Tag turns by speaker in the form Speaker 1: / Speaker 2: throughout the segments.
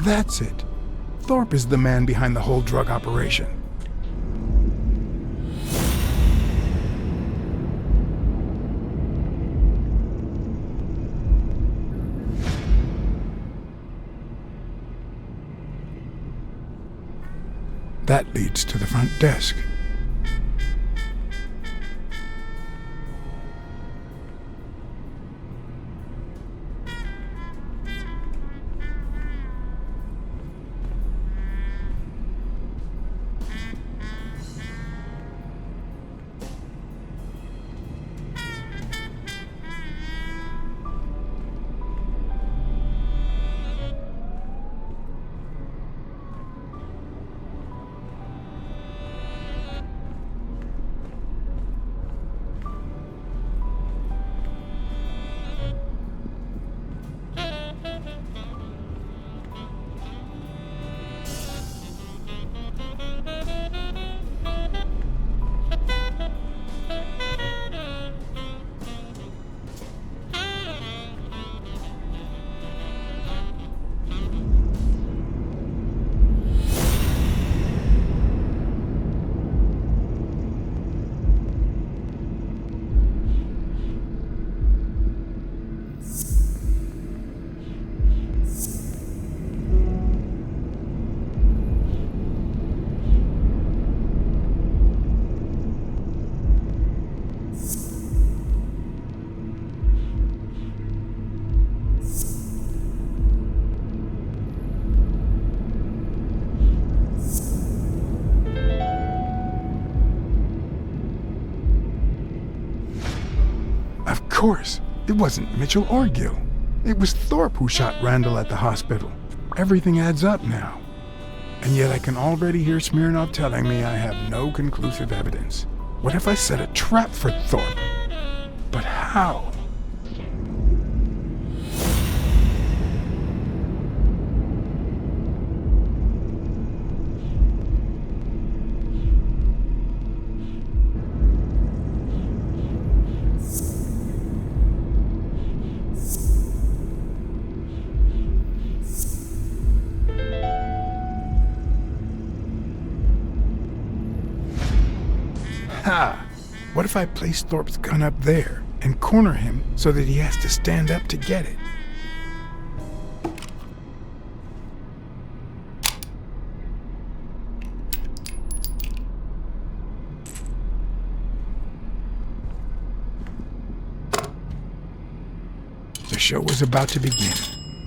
Speaker 1: That's it. Thorpe is the man behind the whole drug operation. That leads to the front desk. Of course, it wasn't Mitchell or Gill. It was Thorpe who shot Randall at the hospital. Everything adds up now. And yet I can already hear Smirnov telling me I have no conclusive evidence. What if I set a trap for Thorpe? But how? What if I place Thorpe's gun up there and corner him so that he has to stand up to get it? The show was about to begin.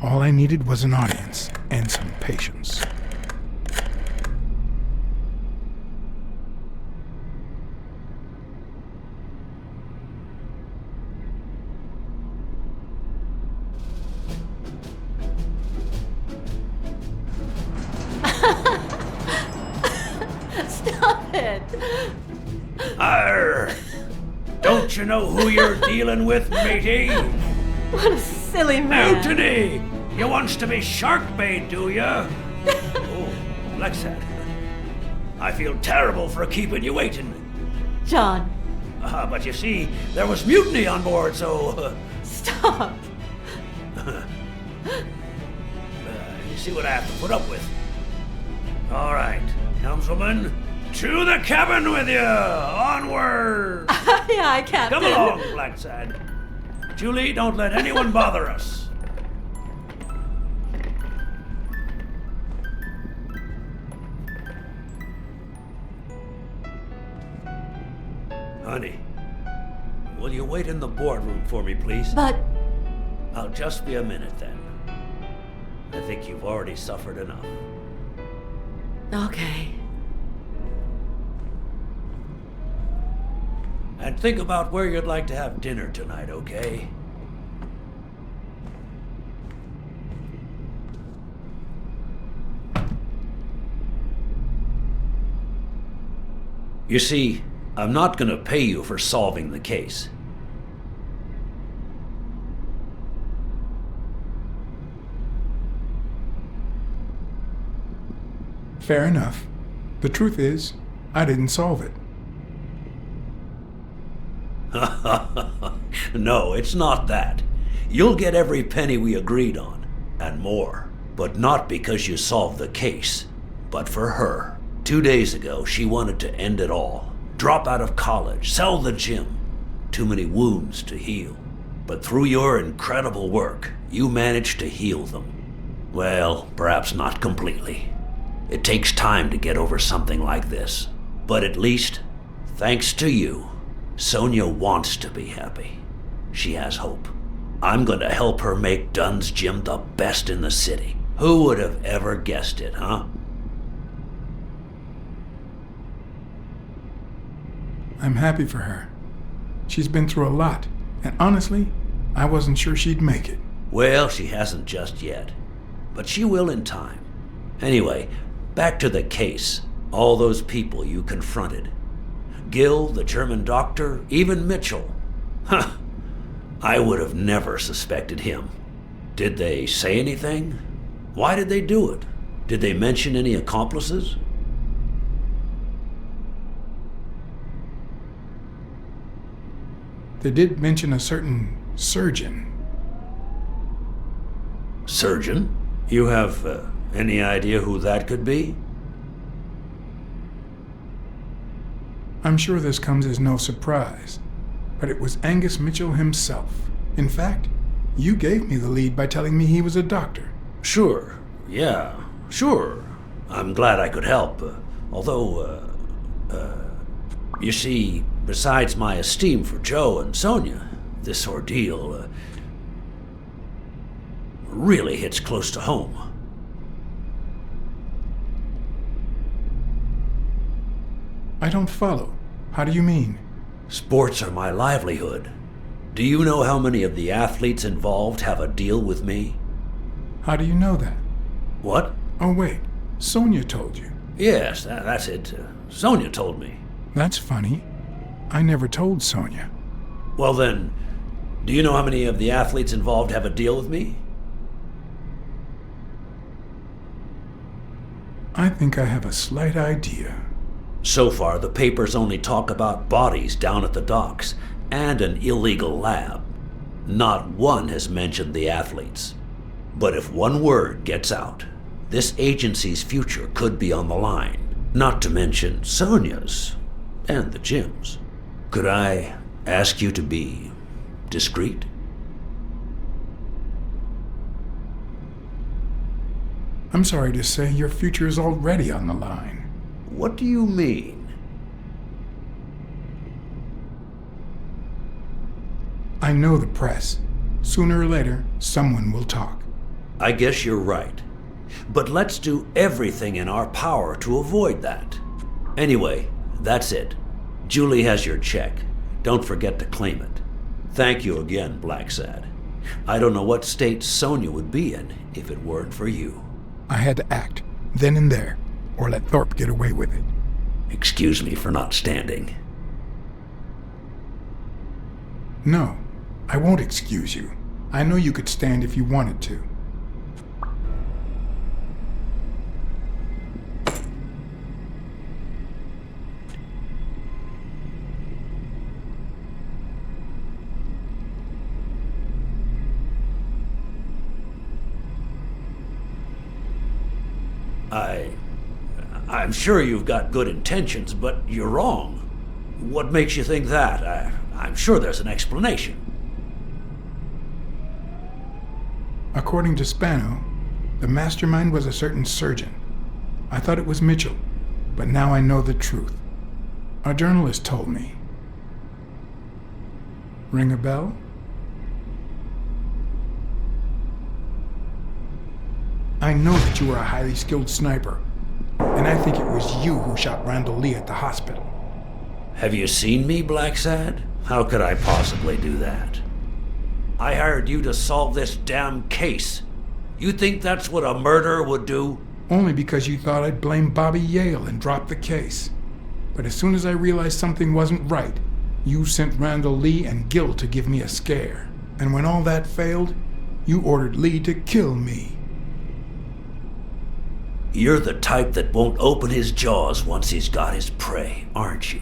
Speaker 1: All I needed was an audience and some patience.
Speaker 2: Stop it!
Speaker 3: Arr! Don't you know who you're dealing with, matey?
Speaker 2: What a silly man!
Speaker 3: Mutiny! You wants to be shark bait, do ya? Oh, Blacksad. I feel terrible for keeping you waiting.
Speaker 2: John.
Speaker 3: But you see, there was mutiny on board, so...
Speaker 2: Stop!
Speaker 3: You see what I have to put up with. All right, helmswoman, to the cabin with you! Onward!
Speaker 2: Aye, aye, Captain.
Speaker 3: Come along, Blacksad. Julie, don't let anyone bother us. Honey, will you wait in the boardroom for me, please?
Speaker 2: But...
Speaker 3: I'll just be a minute then. I think you've already suffered enough.
Speaker 2: Okay.
Speaker 3: And think about where you'd like to have dinner tonight, okay? You see, I'm not gonna pay you for solving the case.
Speaker 1: Fair enough. The truth is, I didn't solve it.
Speaker 3: No, it's not that. You'll get every penny we agreed on, and more. But not because you solved the case, but for her. 2 days ago, she wanted to end it all. Drop out of college, sell the gym. Too many wounds to heal. But through your incredible work, you managed to heal them. Well, perhaps not completely. It takes time to get over something like this. But at least, thanks to you, Sonia wants to be happy. She has hope. I'm going to help her make Dunn's Gym the best in the city. Who would have ever guessed it, huh?
Speaker 1: I'm happy for her. She's been through a lot, and honestly, I wasn't sure she'd make it.
Speaker 3: Well, she hasn't just yet. But she will in time. Anyway, back to the case. All those people you confronted. Gill, the German doctor, even Mitchell. Huh. I would have never suspected him. Did they say anything? Why did they do it? Did they mention any accomplices?
Speaker 1: They did mention a certain surgeon.
Speaker 3: Surgeon? You have any idea who that could be?
Speaker 1: I'm sure this comes as no surprise, but it was Angus Mitchell himself. In fact, you gave me the lead by telling me he was a doctor.
Speaker 3: Sure. Yeah. Sure. I'm glad I could help. You see, besides my esteem for Joe and Sonia, this ordeal really hits close to home.
Speaker 1: I don't follow. How do you mean?
Speaker 3: Sports are my livelihood. Do you know how many of the athletes involved have a deal with me?
Speaker 1: How do you know that?
Speaker 3: What?
Speaker 1: Oh, wait. Sonia told you.
Speaker 3: Yes, that's it. Sonia told me.
Speaker 1: That's funny. I never told Sonia.
Speaker 3: Well then, do you know how many of the athletes involved have a deal with me?
Speaker 1: I think I have a slight idea.
Speaker 3: So far, the papers only talk about bodies down at the docks and an illegal lab. Not one has mentioned the athletes. But if one word gets out, this agency's future could be on the line. Not to mention Sonia's and the gym's. Could I ask you to be discreet?
Speaker 1: I'm sorry to say your future is already on the line.
Speaker 3: What do you mean?
Speaker 1: I know the press. Sooner or later, someone will talk.
Speaker 3: I guess you're right. But let's do everything in our power to avoid that. Anyway, that's it. Julie has your check. Don't forget to claim it. Thank you again, Blacksad. I don't know what state Sonia would be in if it weren't for you.
Speaker 1: I had to act, then and there, or let Thorpe get away with it.
Speaker 3: Excuse me for not standing.
Speaker 1: No, I won't excuse you. I know you could stand if you wanted to.
Speaker 3: I'm sure you've got good intentions, but you're wrong. What makes you think that? I'm sure there's an explanation.
Speaker 1: According to Spano, the mastermind was a certain surgeon. I thought it was Mitchell, but now I know the truth. A journalist told me. Ring a bell? I know that you are a highly skilled sniper, and I think it was you who shot Randall Lee at the hospital.
Speaker 3: Have you seen me, Blacksad? How could I possibly do that? I hired you to solve this damn case. You think that's what a murderer would do?
Speaker 1: Only because you thought I'd blame Bobby Yale and drop the case. But as soon as I realized something wasn't right, you sent Randall Lee and Gill to give me a scare. And when all that failed, you ordered Lee to kill me.
Speaker 3: You're the type that won't open his jaws once he's got his prey, aren't you?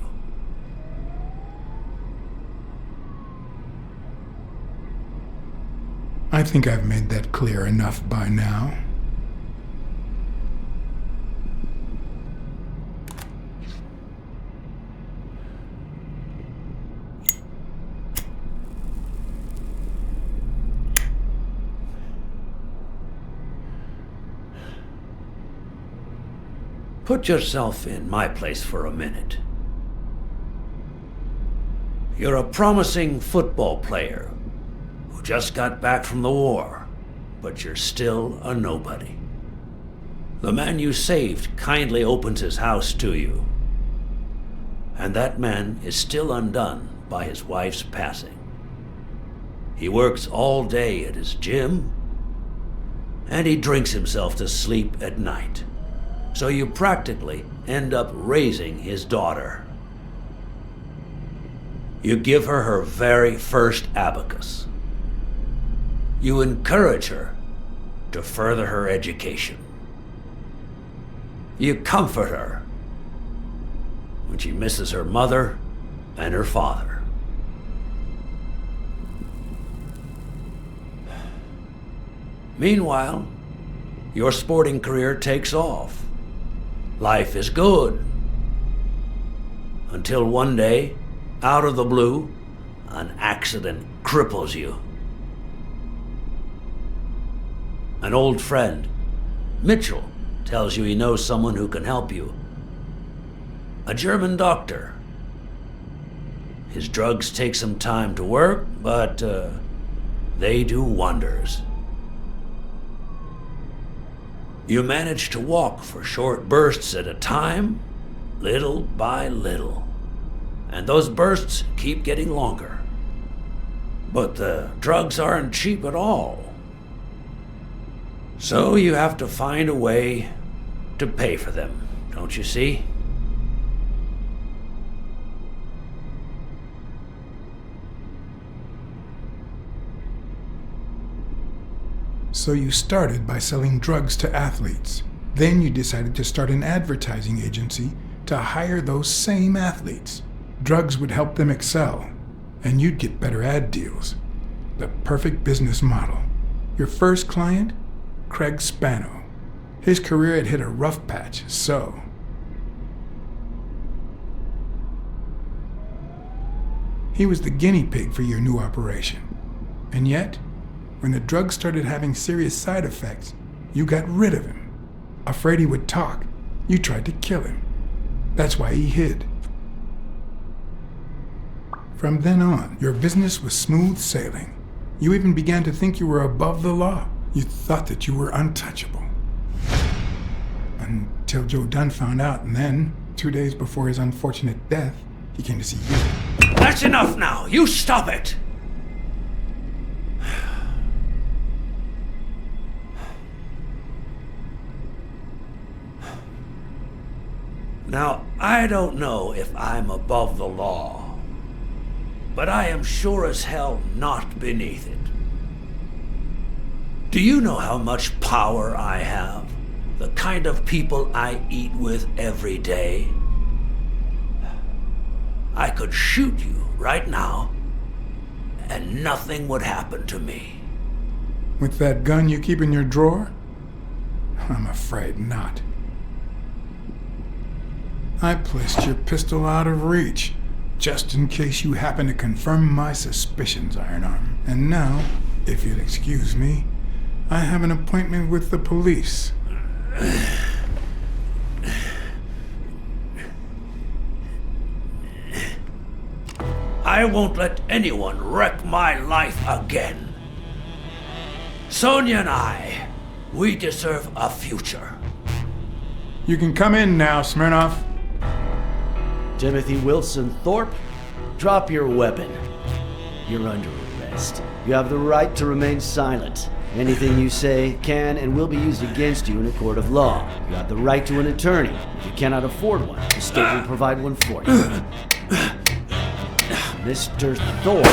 Speaker 1: I think I've made that clear enough by now.
Speaker 3: Put yourself in my place for a minute. You're a promising football player who just got back from the war, but you're still a nobody. The man you saved kindly opens his house to you, and that man is still undone by his wife's passing. He works all day at his gym, and he drinks himself to sleep at night. So you practically end up raising his daughter. You give her her very first abacus. You encourage her to further her education. You comfort her when she misses her mother and her father. Meanwhile, your sporting career takes off. Life is good. Until one day, out of the blue, an accident cripples you. An old friend, Mitchell, tells you he knows someone who can help you. A German doctor. His drugs take some time to work, but they do wonders. You manage to walk for short bursts at a time, little by little. And those bursts keep getting longer. But the drugs aren't cheap at all. So you have to find a way to pay for them, don't you see?
Speaker 1: So you started by selling drugs to athletes. Then you decided to start an advertising agency to hire those same athletes. Drugs would help them excel, and you'd get better ad deals. The perfect business model. Your first client? Craig Spano. His career had hit a rough patch, so... he was the guinea pig for your new operation. And yet, when the drug started having serious side effects, you got rid of him. Afraid he would talk, you tried to kill him. That's why he hid. From then on, your business was smooth sailing. You even began to think you were above the law. You thought that you were untouchable. Until Joe Dunn found out, and then, 2 days before his unfortunate death, he came to see you.
Speaker 3: That's enough now! You stop it! Now, I don't know if I'm above the law, but I am sure as hell not beneath it. Do you know how much power I have? The kind of people I eat with every day? I could shoot you right now, and nothing would happen to me.
Speaker 1: With that gun you keep in your drawer? I'm afraid not. I placed your pistol out of reach, just in case you happen to confirm my suspicions, Iron Arm. And now, if you'll excuse me, I have an appointment with the police.
Speaker 3: I won't let anyone wreck my life again. Sonia and I, we deserve a future.
Speaker 1: You can come in now, Smirnoff.
Speaker 4: Timothy Wilson Thorpe, drop your weapon. You're under arrest. You have the right to remain silent. Anything you say can and will be used against you in a court of law. You have the right to an attorney. If you cannot afford one, the state will provide one for you. Mr. Thorpe.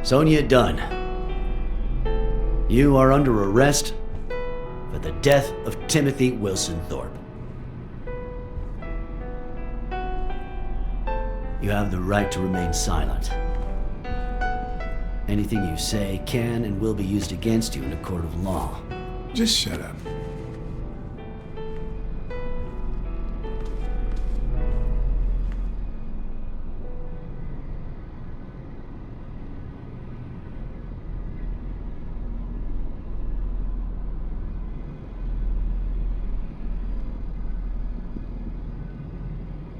Speaker 4: Sonia Dunn, you are under arrest for the death of Timothy Wilson Thorpe. You have the right to remain silent. Anything you say can and will be used against you in a court of law.
Speaker 1: Just shut up.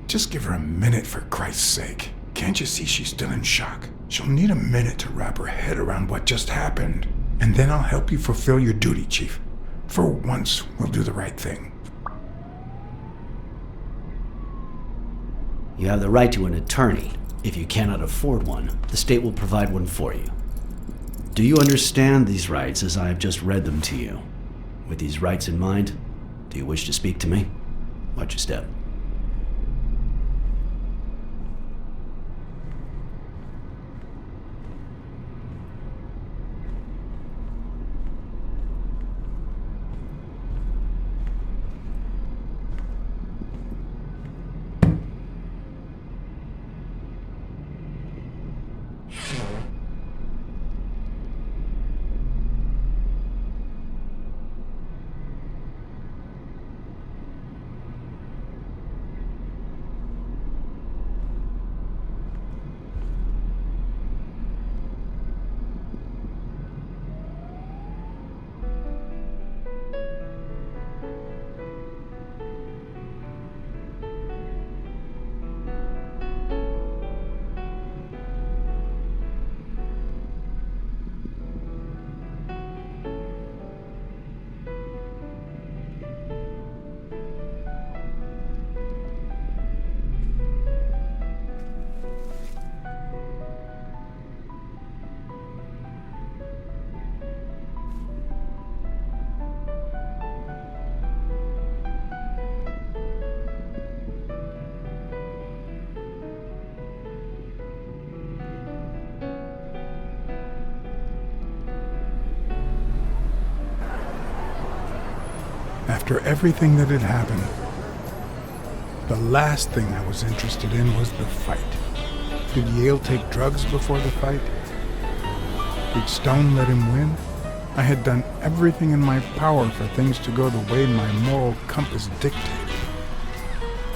Speaker 1: Just give her a minute, for Christ's sake. Can't you see she's still in shock? She'll need a minute to wrap her head around what just happened. And then I'll help you fulfill your duty, Chief. For once, we'll do the right thing.
Speaker 4: You have the right to an attorney. If you cannot afford one, the state will provide one for you. Do you understand these rights as I have just read them to you? With these rights in mind, do you wish to speak to me? Watch your step.
Speaker 1: After everything that had happened, the last thing I was interested in was the fight. Did Yale take drugs before the fight? Did Stone let him win? I had done everything in my power for things to go the way my moral compass dictated.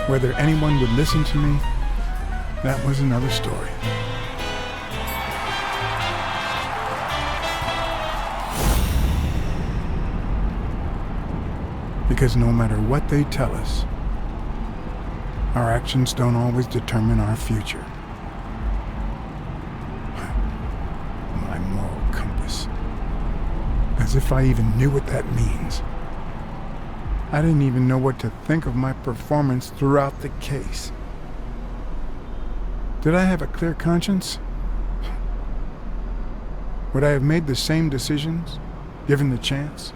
Speaker 1: Whether anyone would listen to me, that was another story. Because no matter what they tell us, our actions don't always determine our future. My moral compass. As if I even knew what that means. I didn't even know what to think of my performance throughout the case. Did I have a clear conscience? Would I have made the same decisions, given the chance?